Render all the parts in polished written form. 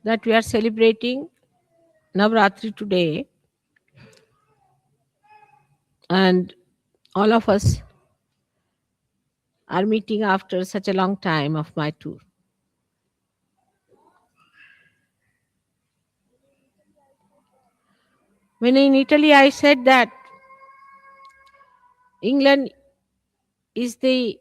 that we are celebrating Navaratri today, and all of us are meeting after such a long time of my tour. When in Italy, I said that England is the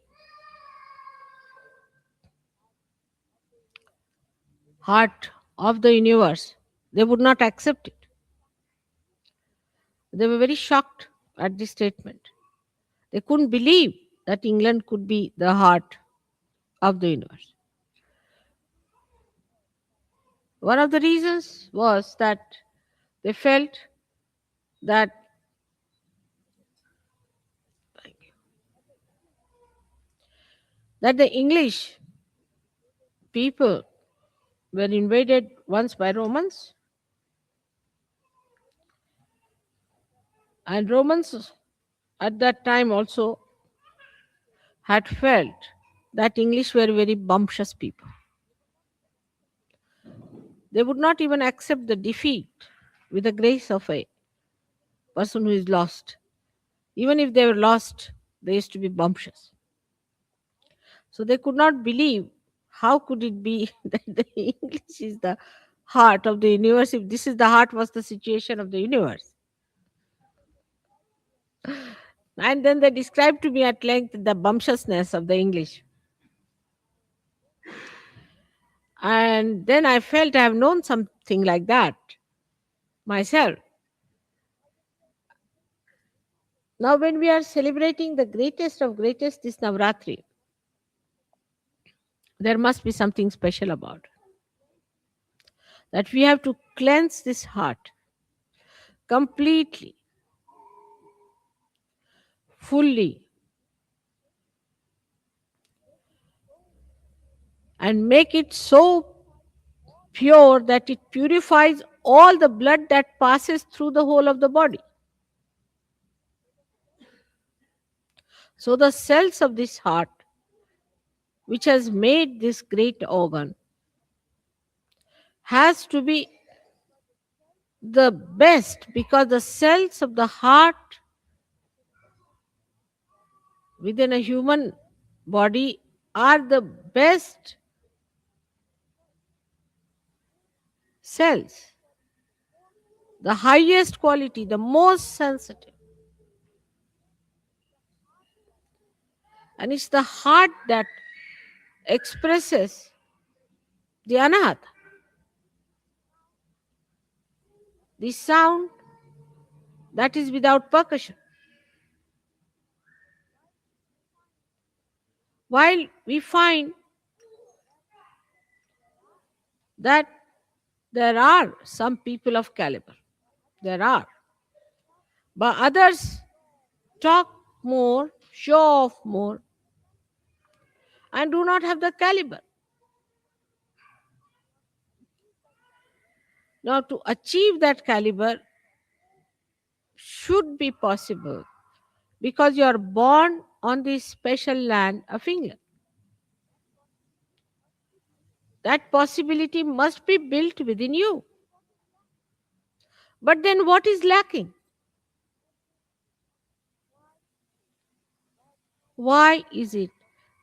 heart of the universe. They would not accept it. They were very shocked at this statement. They couldn't believe that England could be the heart of the universe. One of the reasons was that they felt that the English people were invaded once by Romans, and Romans at that time also had felt that English were very bumptious people. They would not even accept the defeat with the grace of a person who is lost. Even if they were lost, they used to be bumptious. So they could not believe how could it be that the English is the heart of the universe if this is the heart was the situation of the universe. And then they described to me at length the bumptiousness of the English. And then I felt I have known something like that myself. Now, when we are celebrating the greatest of greatest, this Navaratri, there must be something special about it. That we have to cleanse this heart completely, fully, and make it so pure that it purifies all the blood that passes through the whole of the body. So, the cells of this heart, which has made this great organ, has to be the best because the cells of the heart within a human body are the best cells, the highest quality, the most sensitive. And it's the heart that expresses the anahata, the sound that is without percussion. While we find that there are some people of caliber, there are, but others talk more, show off more, and do not have the caliber. Now, to achieve that caliber should be possible because you are born on this special land of England. That possibility must be built within you. But then what is lacking? Why is it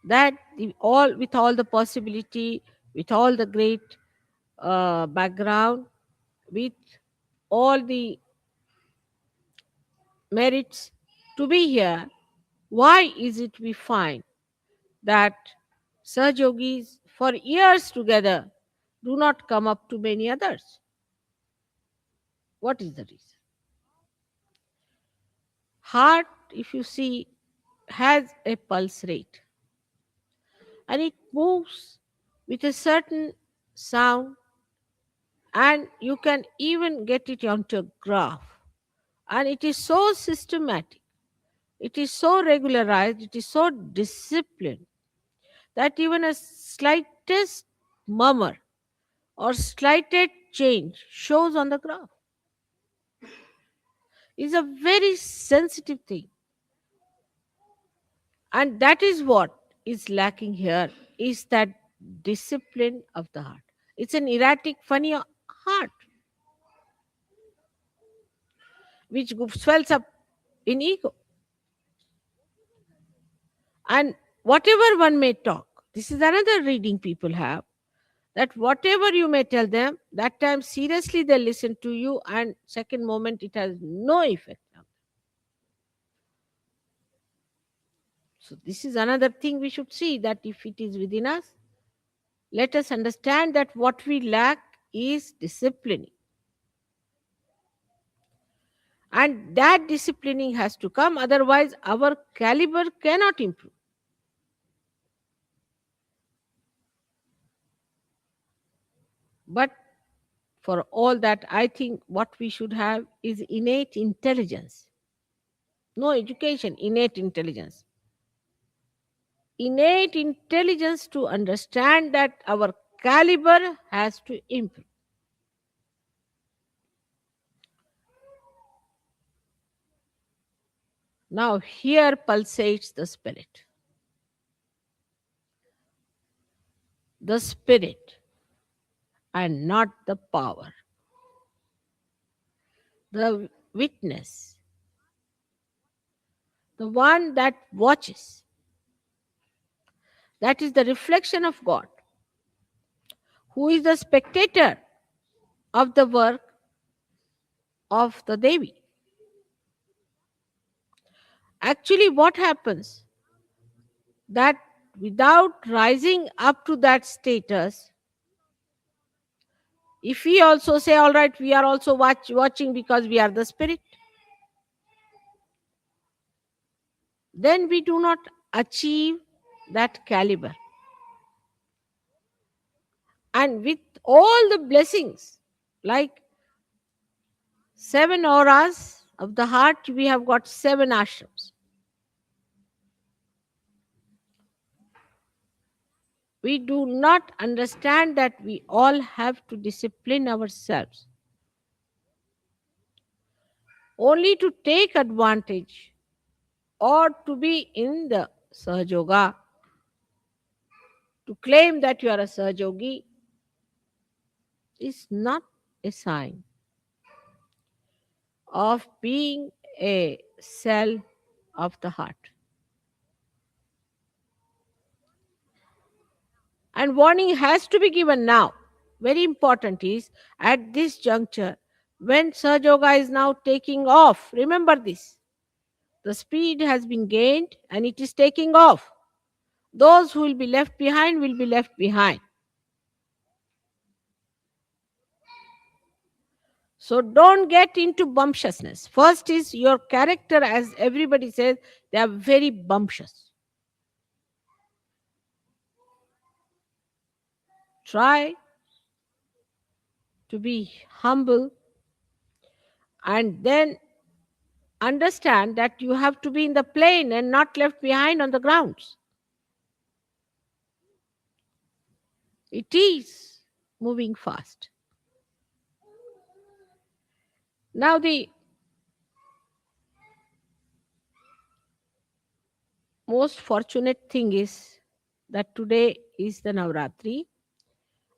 that with all the possibility, with all the great background, with all the merits to be here, why is it we find that Sahaj Yogis for years together do not come up to many others? What is the reason? Heart, if you see, has a pulse rate and it moves with a certain sound, and you can even get it onto a graph. And it is so systematic, it is so regularized, it is so disciplined that even a slightest murmur or slightest change shows on the graph. It's a very sensitive thing. And that is what is lacking here, is that discipline of the heart. It's an erratic, funny heart which swells up in ego. And whatever one may talk, this is another reading people have, that whatever you may tell them, that time seriously they listen to you, and second moment it has no effect. So this is another thing we should see, that if it is within us, let us understand that what we lack is disciplining. And that disciplining has to come, otherwise our caliber cannot improve. But for all that, I think what we should have is innate intelligence. No education, innate intelligence. Innate intelligence to understand that our caliber has to improve. Now, here pulsates the spirit. The spirit and not the power. The witness, the one that watches. That is the reflection of God, who is the spectator of the work of the Devi. Actually, what happens? That without rising up to that status, if we also say, all right, we are also watching because we are the spirit, then we do not achieve that caliber. And with all the blessings, like 7 auras of the heart, we have got 7 ashrams. We do not understand that we all have to discipline ourselves only to take advantage or to be in the Sahajoga, to claim that you are a Sahajogi is not a sign of being a cell of the heart. And warning has to be given now. Very important is at this juncture, when Sahajoga is now taking off, remember this. The speed has been gained and it is taking off. Those who will be left behind will be left behind. So don't get into bumptiousness. First is your character, as everybody says, they are very bumptious. Try to be humble and then understand that you have to be in the plane and not left behind on the grounds. It is moving fast. Now, the most fortunate thing is that today is the Navaratri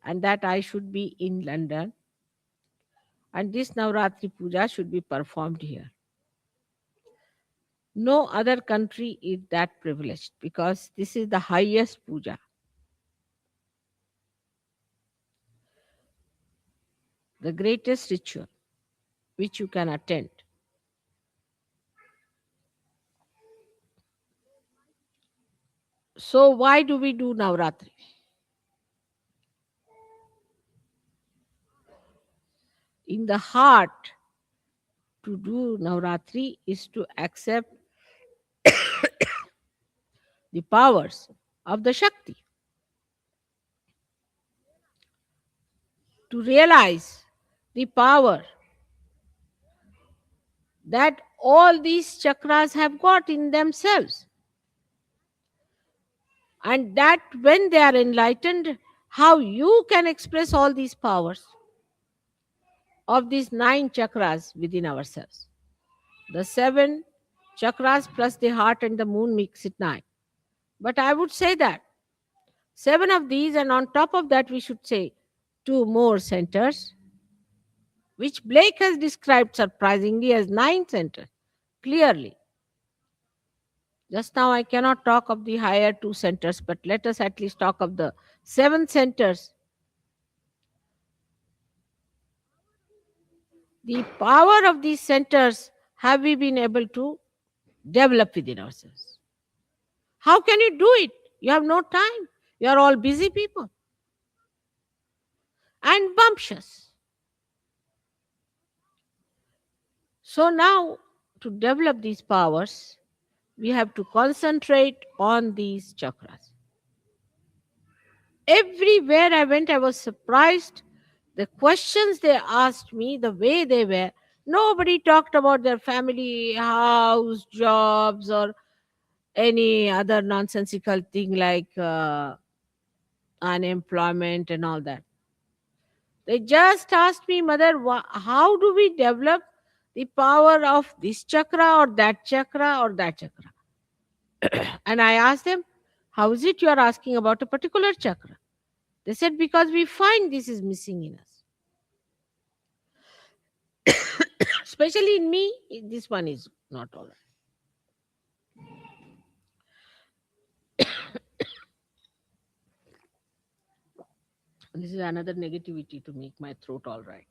and that I should be in London, and this Navaratri Puja should be performed here. No other country is that privileged because this is the highest puja, the greatest ritual which you can attend. So, why do we do Navratri? In the heart, to do Navratri is to accept the powers of the Shakti, to realize the power that all these chakras have got in themselves. And that when they are enlightened, how you can express all these powers of these 9 chakras within ourselves. The 7 chakras plus the heart and the moon makes it 9. But I would say that 7 of these, and on top of that, we should say two more centers, which Blake has described surprisingly as 9 centers. Clearly, just now I cannot talk of the higher 2 centers, but let us at least talk of the 7 centers. The power of these centers have we been able to develop within ourselves. How can you do it? You have no time. You are all busy people and bumptious. So now, to develop these powers, we have to concentrate on these chakras. Everywhere I went, I was surprised. The questions they asked me, the way they were, nobody talked about their family, house, jobs, or any other nonsensical thing like unemployment and all that. They just asked me, Mother, how do we develop the power of this chakra or that chakra or that chakra? And I asked them, how is it you are asking about a particular chakra? They said, because we find this is missing in us. Especially in me, this one is not all right. This is another negativity to make my throat all right.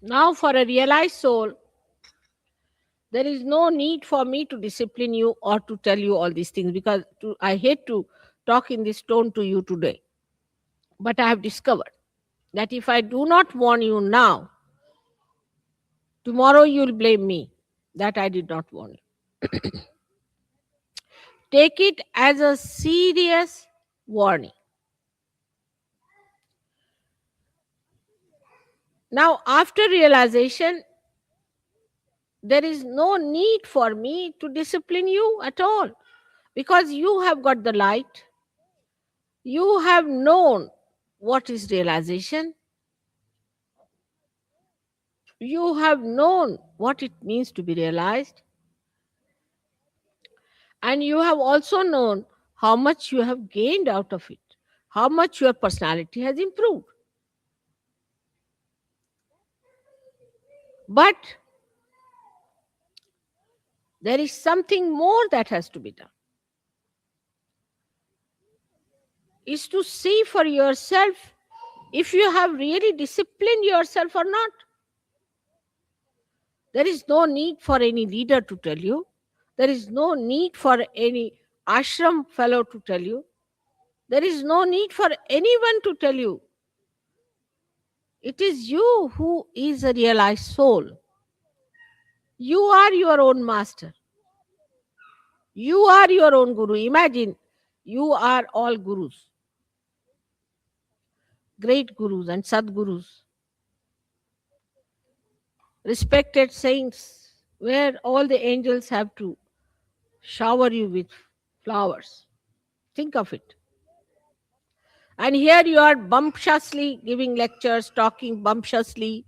Now, for a realized soul, there is no need for me to discipline you or to tell you all these things because I hate to talk in this tone to you today. But I have discovered that if I do not warn you now, tomorrow you will blame me that I did not warn you. Take it as a serious warning. Now, after realization, there is no need for me to discipline you at all because you have got the light. You have known what is realization. You have known what it means to be realized. And you have also known how much you have gained out of it, how much your personality has improved. But there is something more that has to be done. Is to see for yourself if you have really disciplined yourself or not. There is no need for any leader to tell you. There is no need for any ashram fellow to tell you. There is no need for anyone to tell you. It is you who is a realized soul. You are your own master. You are your own guru. Imagine you are all gurus, great gurus and sadgurus, respected saints, where all the angels have to shower you with flowers. Think of it. And here you are bumptiously giving lectures, talking bumptiously.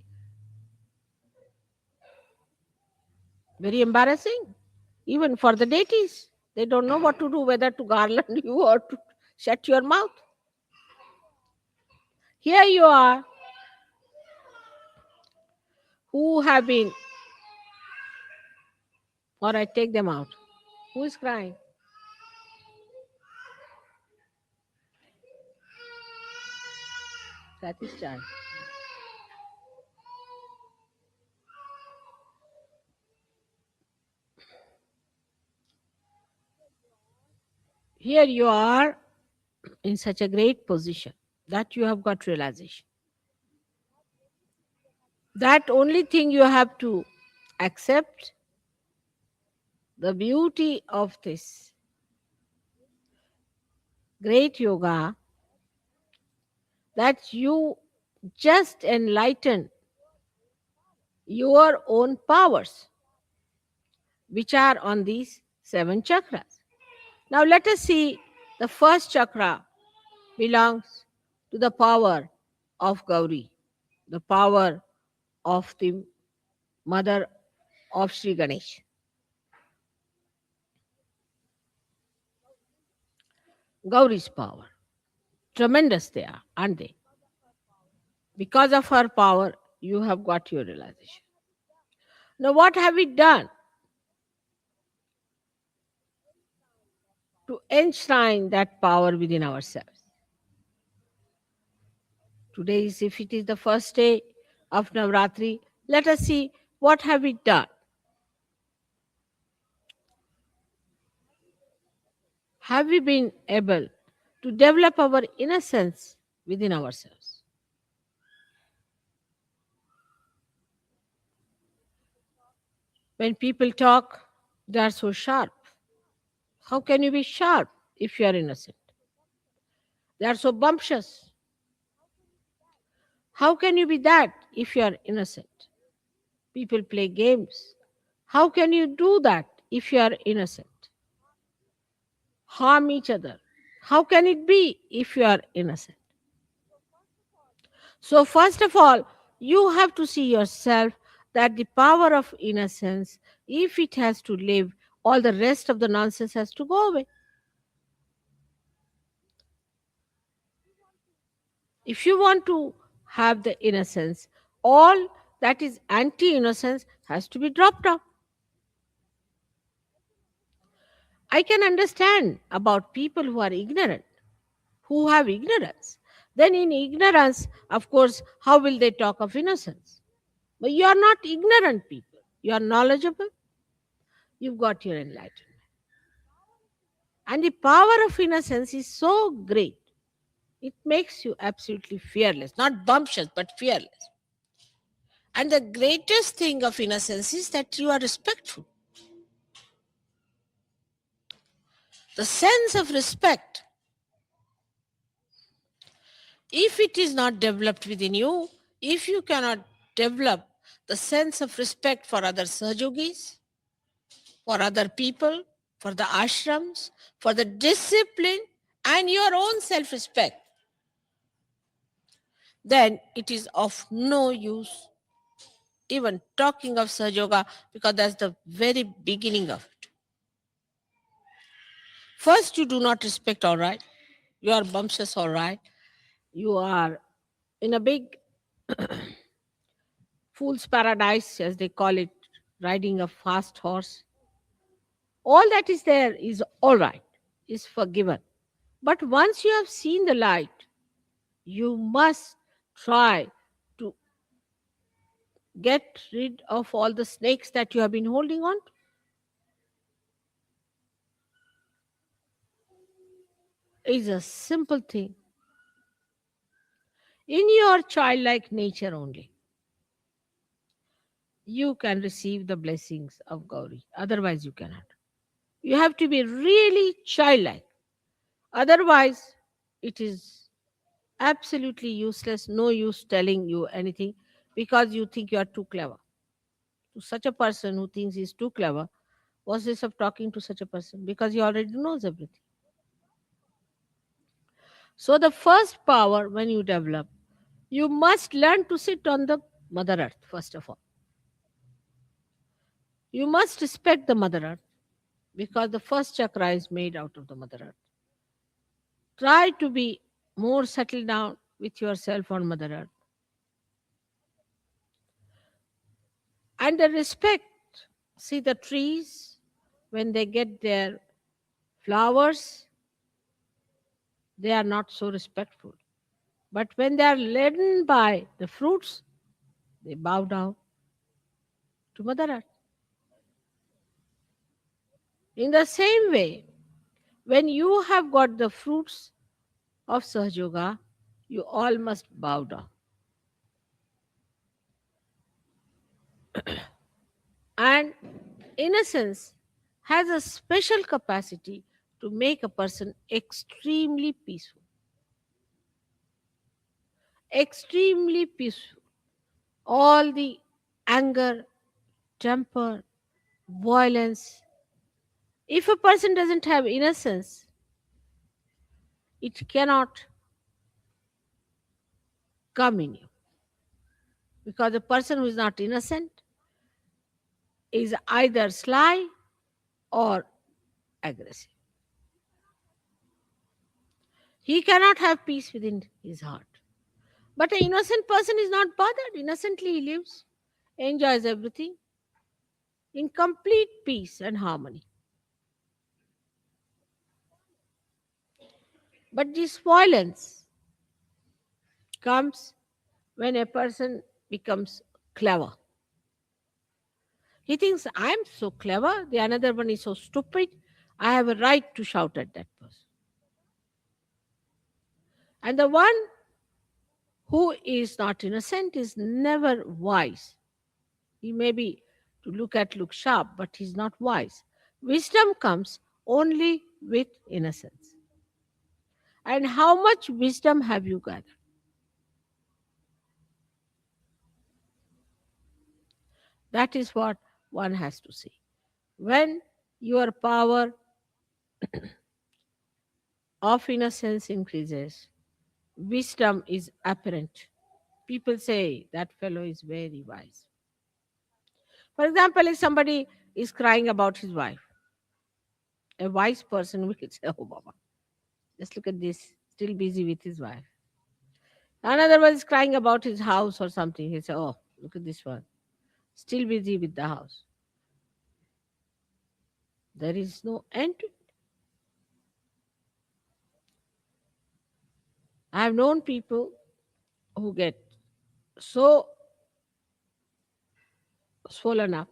Very embarrassing, even for the deities. They don't know what to do, whether to garland you or to shut your mouth. Here you are, who have been, or I take them out. Who is crying? Kathy's child. Here you are in such a great position that you have got realization. That only thing you have to accept the beauty of this great yoga that you just enlighten your own powers, which are on these seven chakras. Now, let us see the first chakra belongs to the power of Gauri, the power of the mother of Sri Ganesh. Gauri's power. Tremendous they are, aren't they? Because of her power, you have got your realization. Now, what have we done to enshrine that power within ourselves? Today is, if it is the first day of Navaratri, let us see what have we done. Have we been able to develop our innocence within ourselves? When people talk, they are so sharp. How can you be sharp if you are innocent? They are so bumptious. How can you be that if you are innocent? People play games. How can you do that if you are innocent? Harm each other. How can it be if you are innocent? So, first of all, you have to see yourself that the power of innocence, if it has to live, all the rest of the nonsense has to go away. If you want to have the innocence, all that is anti innocence has to be dropped off. I can understand about people who are ignorant, who have ignorance. Then, in ignorance, of course, how will they talk of innocence? But you are not ignorant people, you are knowledgeable, you've got your enlightenment. And the power of innocence is so great, it makes you absolutely fearless, not bumptious, but fearless. And the greatest thing of innocence is that you are respectful. The sense of respect, if it is not developed within you, if you cannot develop the sense of respect for other Sahajogis, for other people, for the ashrams, for the discipline, and your own self respect, then it is of no use even talking of Sahaja because that's the very beginning of it. First, you do not respect, all right. You are bumptious, all right. You are in a big fool's paradise, as they call it, riding a fast horse. All that is there is all right, is forgiven. But once you have seen the light, you must try to get rid of all the snakes that you have been holding on to. It's a simple thing. In your childlike nature only, you can receive the blessings of Gauri. Otherwise, you cannot. You have to be really childlike. Otherwise, it is absolutely useless, no use telling you anything because you think you are too clever. To such a person who thinks he's too clever, what's this of talking to such a person? Because he already knows everything. So, the first power when you develop, you must learn to sit on the Mother Earth, first of all. You must respect the Mother Earth because the first chakra is made out of the Mother Earth. Try to be more settled down with yourself on Mother Earth. And the respect, see the trees, when they get their flowers, they are not so respectful. But when they are laden by the fruits, they bow down to Mother Earth. In the same way, when you have got the fruits of Sahajoga, you all must bow down. And innocence has a special capacity to make a person extremely peaceful. Extremely peaceful. All the anger, temper, violence. If a person doesn't have innocence, it cannot come in you. Because a person who is not innocent is either sly or aggressive. He cannot have peace within his heart. But an innocent person is not bothered. Innocently he lives, enjoys everything in complete peace and harmony. But this violence comes when a person becomes clever. He thinks, I'm so clever, the another one is so stupid, I have a right to shout at that person. And the one who is not innocent is never wise. He may be to look sharp, but he's not wise. Wisdom comes only with innocence. And how much wisdom have you gathered? That is what one has to see. When your power of innocence increases, wisdom is apparent. People say that fellow is very wise. For example, if somebody is crying about his wife, a wise person will say, oh, Baba, just look at this, still busy with his wife. Another one is crying about his house or something. He say, oh, look at this one, still busy with the house. There is no end to it. I have known people who get so swollen up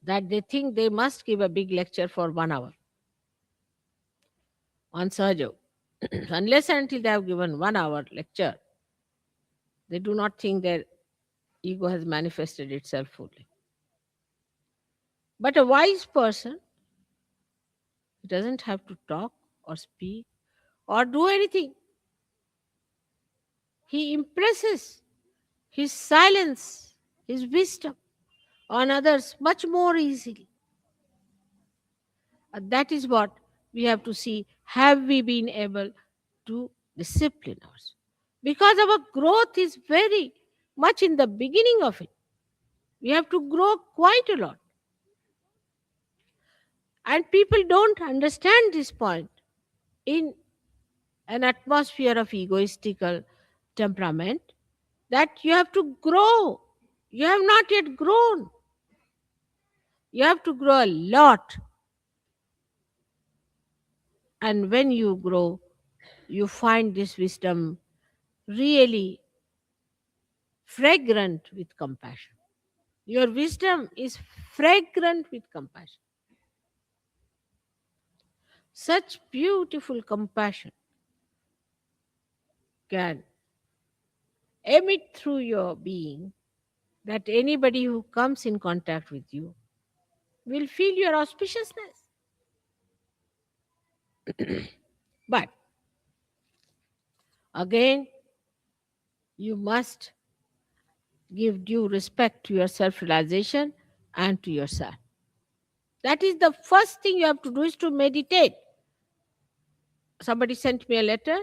that they think they must give a big lecture for 1 hour on Sahajya. Unless and until they have given 1 hour lecture, they do not think their ego has manifested itself fully. But a wise person, he doesn't have to talk or speak or do anything. He impresses his silence, his wisdom on others much more easily. And that is what we have to see. Have we been able to discipline ourselves? Because our growth is very much in the beginning of it. We have to grow quite a lot. And people don't understand this point. In an atmosphere of egoistical temperament, that you have to grow. You have not yet grown. You have to grow a lot. And when you grow, you find this wisdom really fragrant with compassion. Your wisdom is fragrant with compassion. Such beautiful compassion can emit through your being that anybody who comes in contact with you will feel your auspiciousness. But again, you must give due respect to your self realization and to yourself. That is the first thing you have to do, is to meditate. Somebody sent me a letter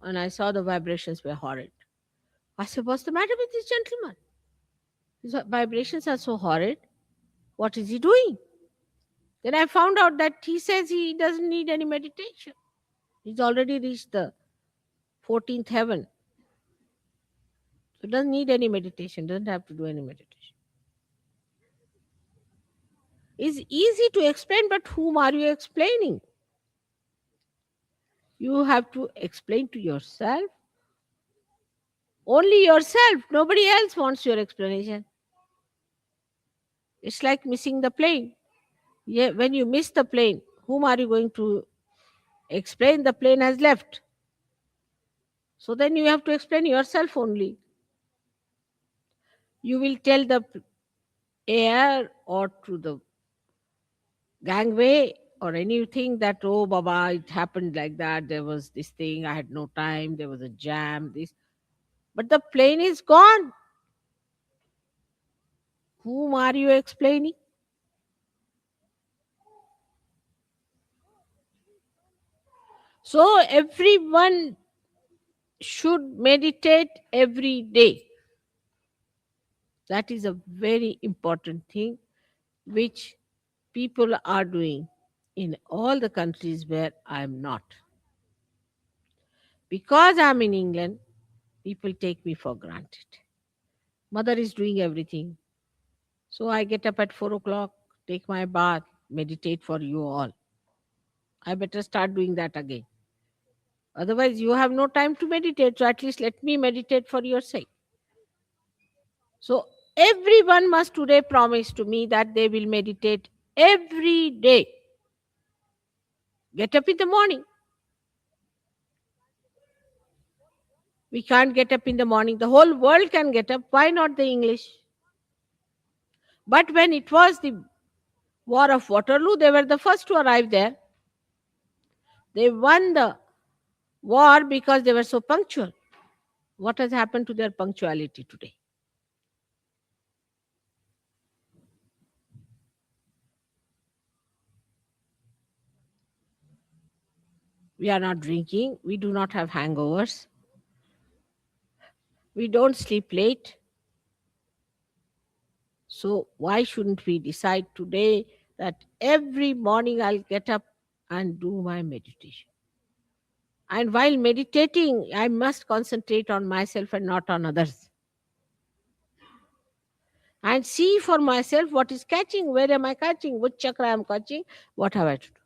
and I saw the vibrations were horrid. I said, what's the matter with this gentleman? His vibrations are so horrid. What is he doing? Then I found out that he says he doesn't need any meditation. He's already reached the 14th heaven. So doesn't need any meditation, doesn't have to do any meditation. It's easy to explain, but whom are you explaining? You have to explain to yourself. Only yourself. Nobody else wants your explanation. It's like missing the plane. Yeah, when you miss the plane, whom are you going to explain? The plane has left. So then you have to explain yourself only. You will tell the air or to the gangway or anything that, oh, Baba, it happened like that. There was this thing, I had no time, there was a jam, this. But the plane is gone. Whom are you explaining? So everyone should meditate every day. That is a very important thing which people are doing in all the countries where I am not. Because I'm in England, people take me for granted. Mother is doing everything. So I get up at 4 o'clock, take my bath, meditate for you all. I better start doing that again. Otherwise, you have no time to meditate. So at least let me meditate for your sake. So everyone must today promise to me that they will meditate every day. Get up in the morning. We can't get up in the morning. The whole world can get up. Why not the English? But when it was the War of Waterloo, they were the first to arrive there. They won the war because they were so punctual. What has happened to their punctuality today? We are not drinking. We do not have hangovers. We don't sleep late. So, why shouldn't we decide today that every morning I'll get up and do my meditation? And while meditating, I must concentrate on myself and not on others. And see for myself what is catching, where am I catching, which chakra I am catching, what have I to do.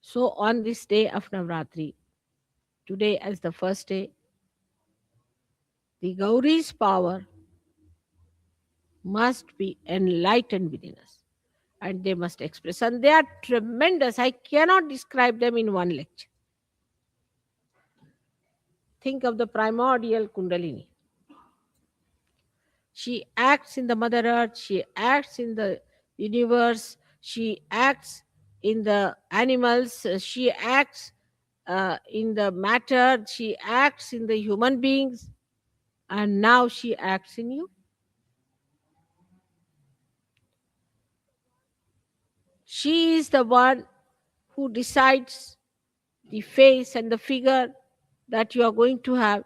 So, on this day of Navaratri, today as the first day, the Gauri's power must be enlightened within us and they must express. And they are tremendous. I cannot describe them in one lecture. Think of the primordial Kundalini. She acts in the Mother Earth, she acts in the universe, she acts in the animals, she acts in the matter, she acts in the human beings, and now she acts in you. She is the one who decides the face and the figure that you are going to have.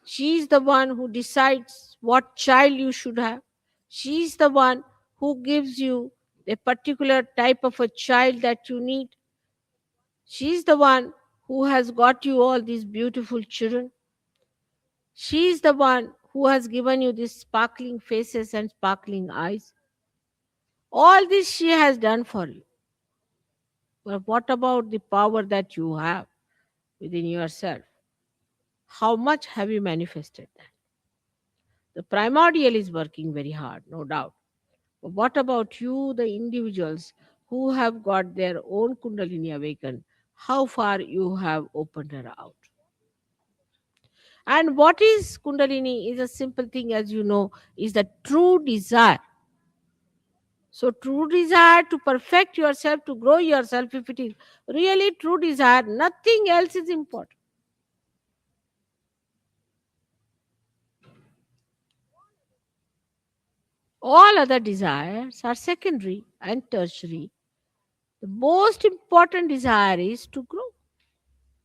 She is the one who decides what child you should have. She is the one who gives you a particular type of a child that you need. She is the one who has got you all these beautiful children. She is the one who has given you these sparkling faces and sparkling eyes. All this she has done for you. But what about the power that you have within yourself? How much have you manifested that? The primordial is working very hard, no doubt. But what about you, the individuals who have got their own Kundalini awakened? How far you have opened her out? And what is Kundalini is a simple thing, as you know, is the true desire. So, true desire to perfect yourself, to grow yourself, if it is really true desire, nothing else is important. All other desires are secondary and tertiary. The most important desire is to grow.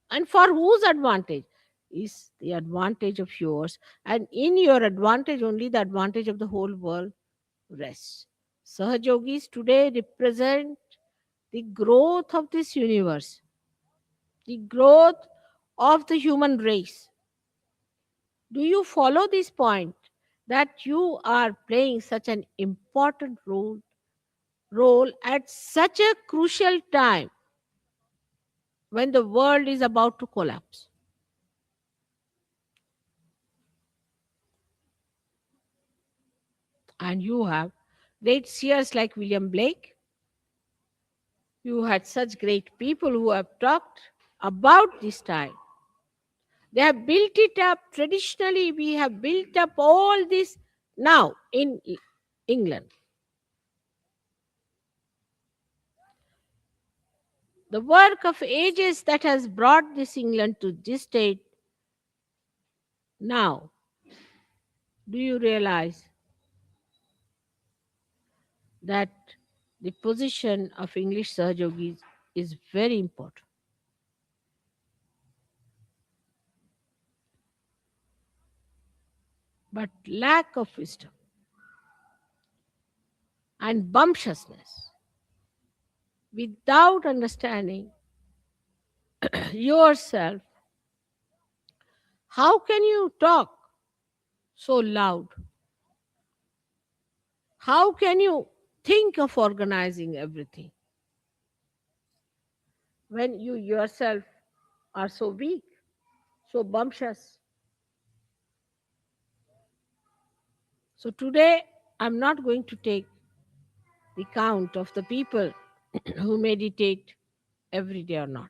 And for whose advantage? Is the advantage of yours. And in your advantage, only the advantage of the whole world rests. Sahajogis today represent the growth of this universe, the growth of the human race. Do you follow this point that you are playing such an important role at such a crucial time when the world is about to collapse? And you have great seers like William Blake. You had such great people who have talked about this time. They have built it up. Traditionally, we have built up all this now in England. The work of ages that has brought this England to this state now. Do you realize that the position of English Sahajogis is very important? But lack of wisdom and bumptiousness without understanding yourself, how can you talk so loud? How can you think of organizing everything when you yourself are so weak, so bumptious? So today, I'm not going to take the count of the people who meditate every day or not.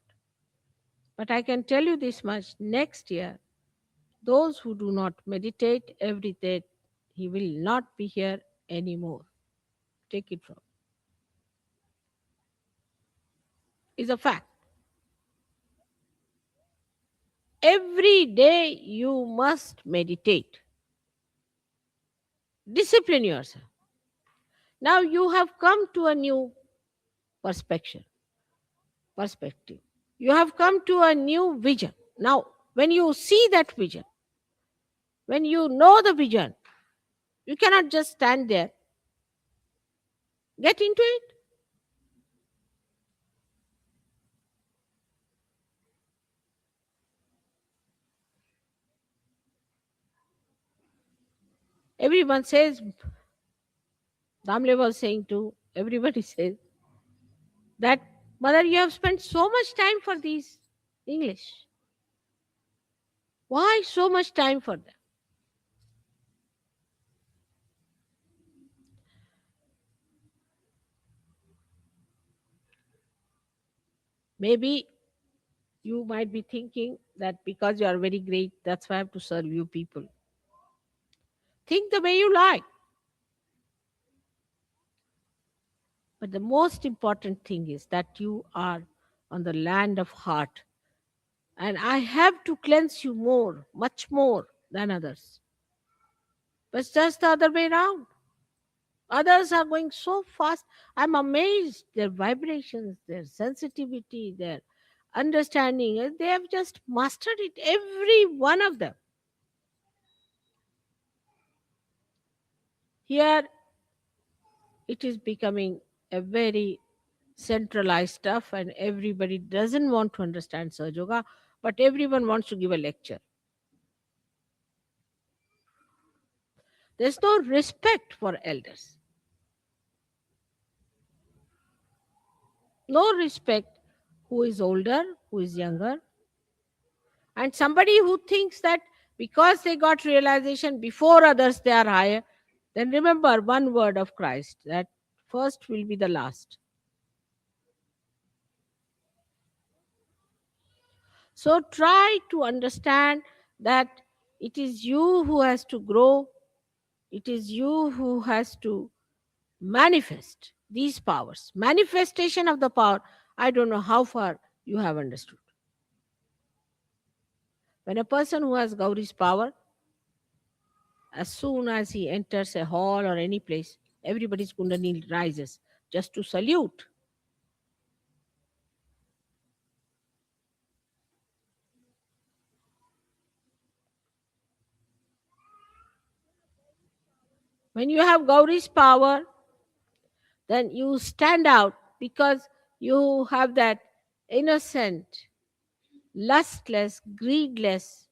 But I can tell you this much: next year, those who do not meditate every day, he will not be here anymore. Take it from. Is a fact. Every day you must meditate. Discipline yourself. Now you have come to a new perspective. Perspective. You have come to a new vision. Now, when you see that vision, when you know the vision, you cannot just stand there. Get into it. Everyone says, Damle was saying too, everybody says that, Mother, you have spent so much time for these English. Why so much time for them? Maybe you might be thinking that because you are very great, that's why I have to serve you people. Think the way you like. But the most important thing is that you are on the land of heart. And I have to cleanse you more, much more than others. But it's just the other way around. Others are going so fast. I'm amazed. Their vibrations, their sensitivity, their understanding, they have just mastered it, every one of them. Here, it is becoming a very centralized stuff, and everybody doesn't want to understand Sahaja Yoga, but everyone wants to give a lecture. There's no respect for elders, no respect who is older, who is younger, and somebody who thinks that because they got realization before others they are higher. Then remember one word of Christ, that first will be the last. So try to understand that it is you who has to grow, it is you who has to manifest these powers. Manifestation of the power. I don't know how far you have understood. When a person who has Gauri's power, as soon as he enters a hall or any place, everybody's Kundalini rises just to salute. When you have Gauri's power, then you stand out because you have that innocent, lustless, greedless,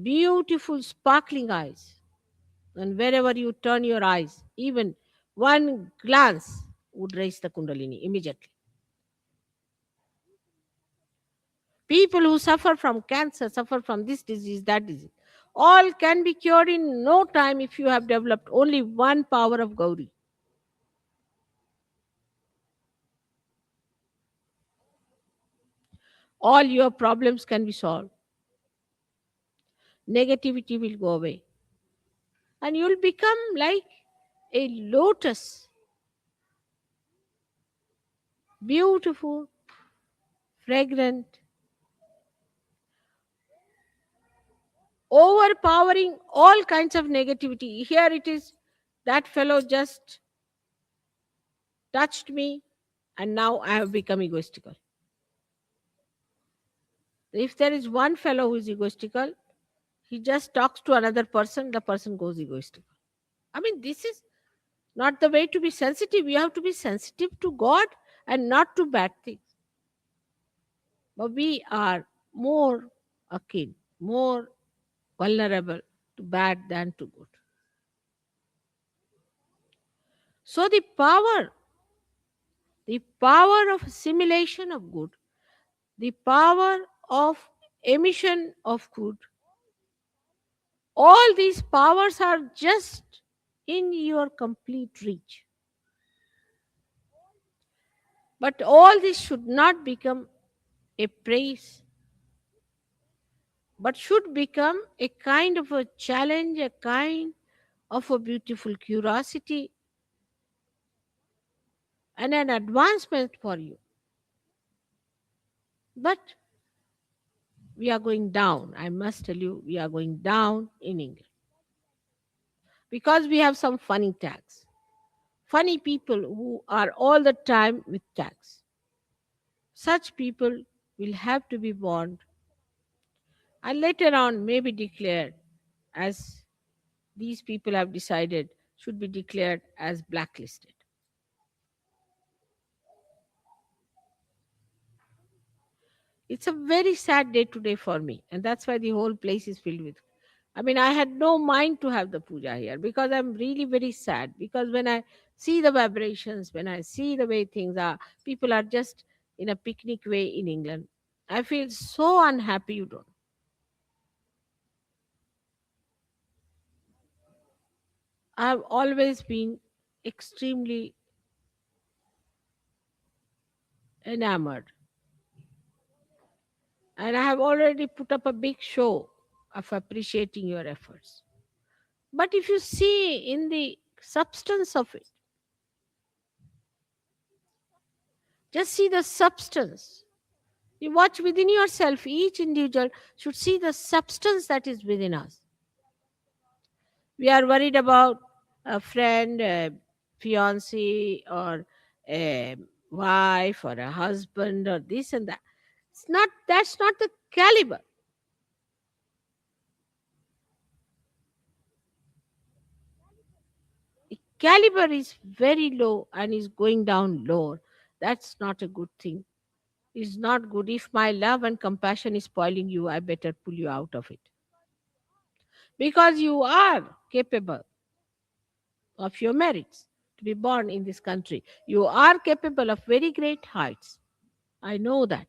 beautiful, sparkling eyes. And wherever you turn your eyes, even one glance would raise the Kundalini immediately. People who suffer from cancer, suffer from this disease, that disease, all can be cured in no time if you have developed only one power of Gauri. All your problems can be solved. Negativity will go away. And you'll become like a lotus, beautiful, fragrant, overpowering all kinds of negativity. Here it is, that fellow just touched me, and now I have become egoistical. If there is one fellow who is egoistical, he just talks to another person, the person goes egoistical. I mean, this is not the way to be sensitive. You have to be sensitive to God and not to bad things. But we are more akin, more vulnerable to bad than to good. So the power of assimilation of good, the power of emission of good, all these powers are just in your complete reach. But all this should not become a praise, but should become a kind of a challenge, a kind of a beautiful curiosity, and an advancement for you. But we are going down. I must tell you, we are going down in England because we have some funny tags. Funny people who are all the time with tags. Such people will have to be warned and later on may be declared, as these people have decided, should be declared as blacklisted. It's a very sad day today for me, and that's why the whole place is filled with. I mean, I had no mind to have the puja here because I'm really very sad. Because when I see the vibrations, when I see the way things are, people are just in a picnic way in England. I feel so unhappy, you don't. I've always been extremely enamored, and I have already put up a big show of appreciating your efforts. But if you see in the substance of it, just see the substance. You watch within yourself, each individual should see the substance that is within us. We are worried about a friend, a fiancé, or a wife, or a husband, or this and that. That's not the caliber. The caliber is very low and is going down lower. That's not a good thing. It's not good. If my love and compassion is spoiling you, I better pull you out of it. Because you are capable of your merits to be born in this country. You are capable of very great heights. I know that.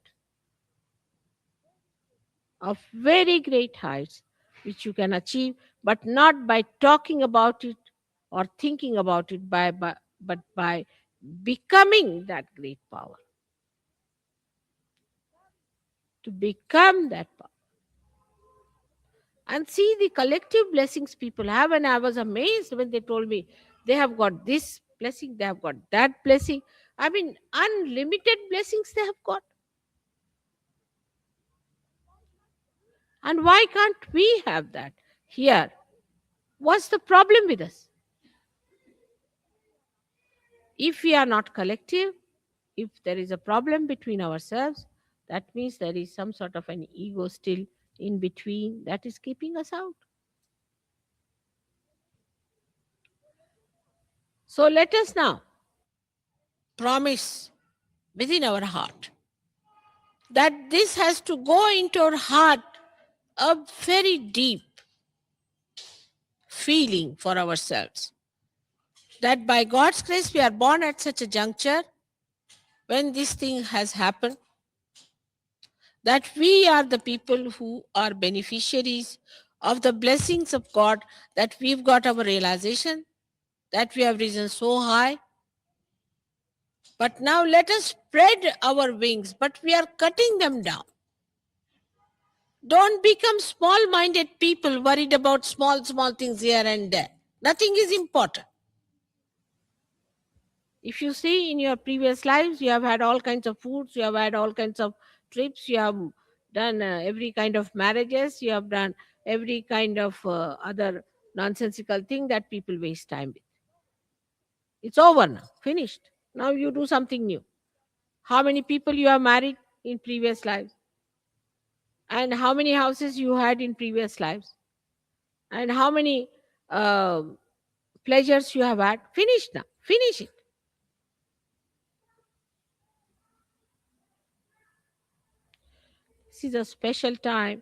Of very great heights which you can achieve, but not by talking about it or thinking about it, but by becoming that great power. To become that power. And see the collective blessings people have. And I was amazed when they told me they have got this blessing, they have got that blessing. I mean, unlimited blessings they have got. And why can't we have that here? What's the problem with us? If we are not collective, if there is a problem between ourselves, that means there is some sort of an ego still in between that is keeping us out. So let us now promise within our heart that this has to go into our heart, a very deep feeling for ourselves. That by God's grace we are born at such a juncture when this thing has happened, that we are the people who are beneficiaries of the blessings of God, that we've got our realization, that we have risen so high. But now let us spread our wings, but we are cutting them down. Don't become small-minded people worried about small things here and there. Nothing is important. If you see in your previous lives, you have had all kinds of foods, you have had all kinds of trips, you have done every kind of marriages, you have done every kind of other nonsensical thing that people waste time with. It's over now, finished. Now you do something new. How many people you have married in previous lives? And how many houses you had in previous lives? And how many uh, pleasures you have had? Finish now. Finish it. This is a special time,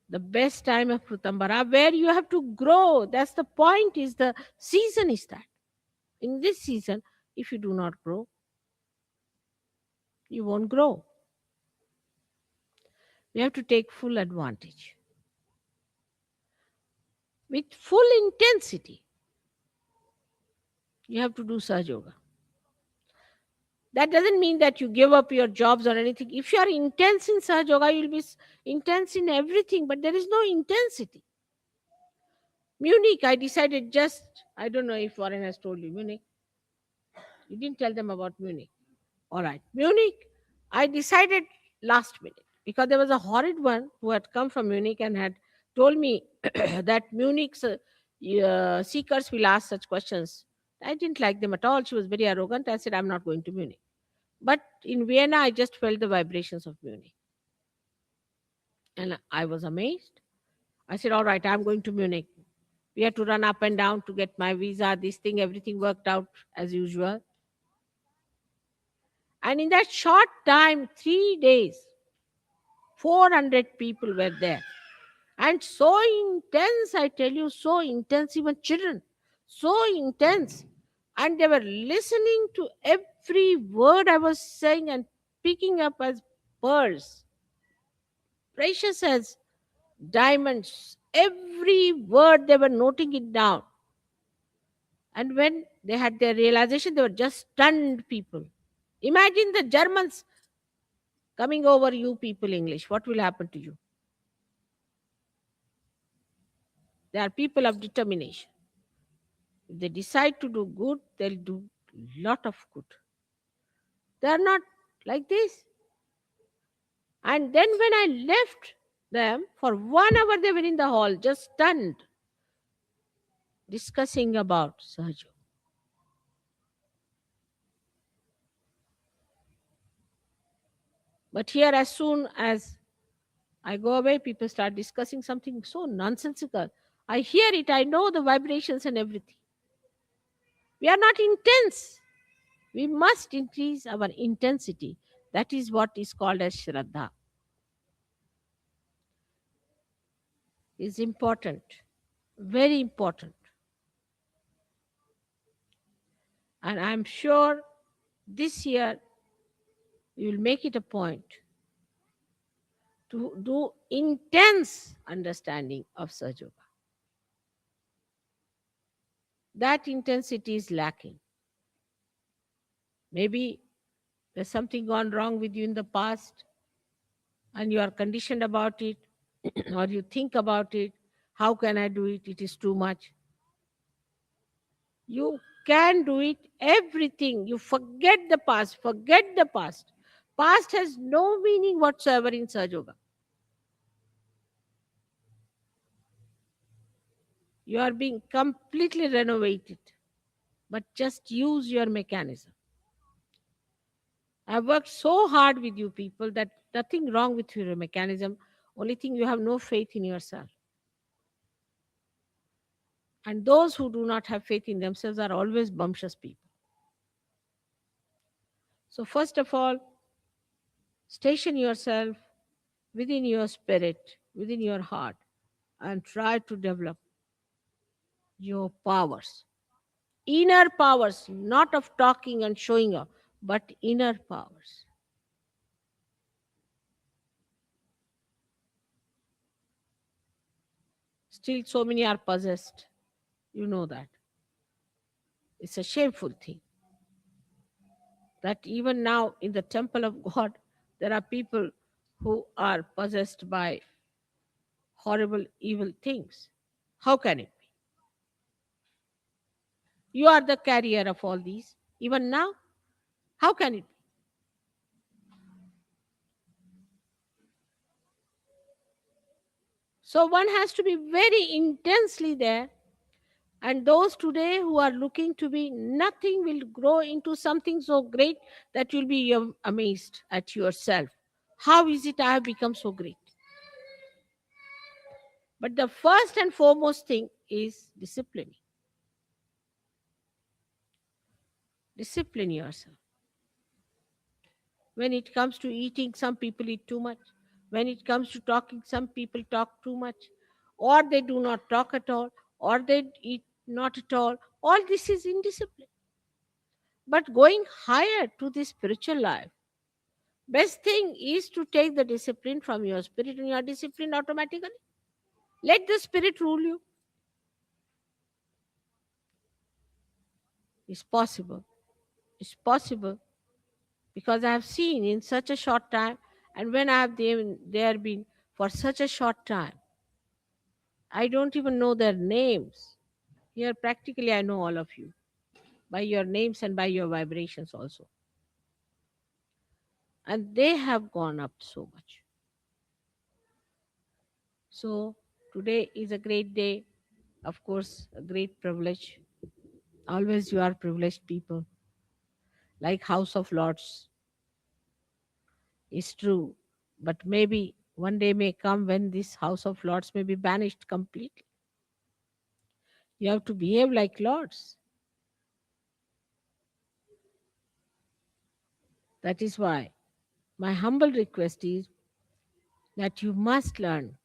the best time of Prutambara, where you have to grow. That's the point, is the season is that. In this season, if you do not grow, you won't grow. You have to take full advantage with full intensity. You have to do Sahaja Yoga. That doesn't mean that you give up your jobs or anything. If you are intense in Sahaja Yoga, you'll be intense in everything, but there is no intensity. Munich, I decided just, I don't know if Warren has told you, Munich. You didn't tell them about Munich. All right. Munich, I decided last minute because there was a horrid one who had come from Munich and had told me that Munich's seekers will ask such questions. I didn't like them at all. She was very arrogant. I said, I'm not going to Munich. But in Vienna, I just felt the vibrations of Munich. And I was amazed. I said, all right, I'm going to Munich. We had to run up and down to get my visa, this thing, everything worked out as usual. And in that short time, 3 days, 400 people were there. And so intense, I tell you, so intense, even children, so intense. And they were listening to every word I was saying and picking up as pearls, precious as diamonds. Every word they were noting it down. And when they had their realization, they were just stunned people. Imagine the Germans coming over you people English. What will happen to you? They are people of determination. If they decide to do good, they'll do lot of good. They are not like this. And then when I left them, for 1 hour they were in the hall, just stunned, discussing about Sahaja. But here, as soon as I go away, people start discussing something so nonsensical. I hear it, I know the vibrations and everything. We are not intense. We must increase our intensity. That is what is called as Shraddha. Is important, very important. And I'm sure this year we will make it a point to do intense understanding of Sahaja Yoga. That intensity is lacking. Maybe there's something gone wrong with you in the past and you are conditioned about it, or you think about it. How can I do it? It is too much. You can do it, everything. You forget the past. Forget the past. Past has no meaning whatsoever in Sahaja Yoga. You are being completely renovated, but just use your mechanism. I've worked so hard with you people that nothing wrong with your mechanism. Only thing, you have no faith in yourself. And those who do not have faith in themselves are always bumptious people. So first of all, station yourself within your spirit, within your heart, and try to develop your powers. Inner powers, not of talking and showing off, but inner powers. Still, so many are possessed. You know that. It's a shameful thing that even now in the temple of God, there are people who are possessed by horrible, evil things. How can it be? You are the carrier of all these, even now. How can it be? So one has to be very intensely there. And those today who are looking to be nothing will grow into something so great that you'll be amazed at yourself. How is it I have become so great? But the first and foremost thing is discipline. Discipline yourself. When it comes to eating, some people eat too much. When it comes to talking, some people talk too much. Or they do not talk at all. Or they eat not at all. All this is indiscipline. But going higher to the spiritual life, best thing is to take the discipline from your spirit and you are disciplined automatically. Let the spirit rule you. It's possible. It's possible because I have seen in such a short time, and when I have there been for such a short time, I don't even know their names. Here, practically, I know all of you by your names and by your vibrations also. And they have gone up so much. So, today is a great day, of course, a great privilege. Always you are privileged people, like House of Lords. Is true, but maybe one day may come when this House of Lords may be banished completely. You have to behave like lords. That is why my humble request is that you must learn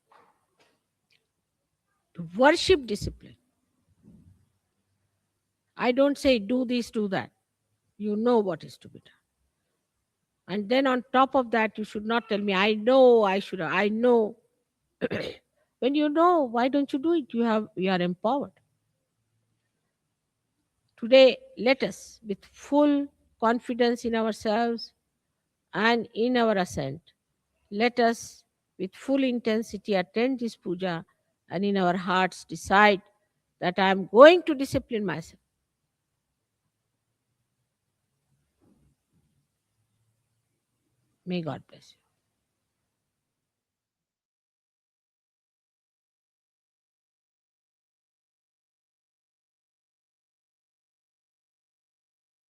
to worship discipline. I don't say do this, do that. You know what is to be done. And then on top of that, you should not tell me, I know, I know. When you know, why don't you do it? You are empowered. Today, let us, with full confidence in ourselves and in our ascent, let us, with full intensity, attend this puja and in our hearts decide that I am going to discipline myself. May God bless you.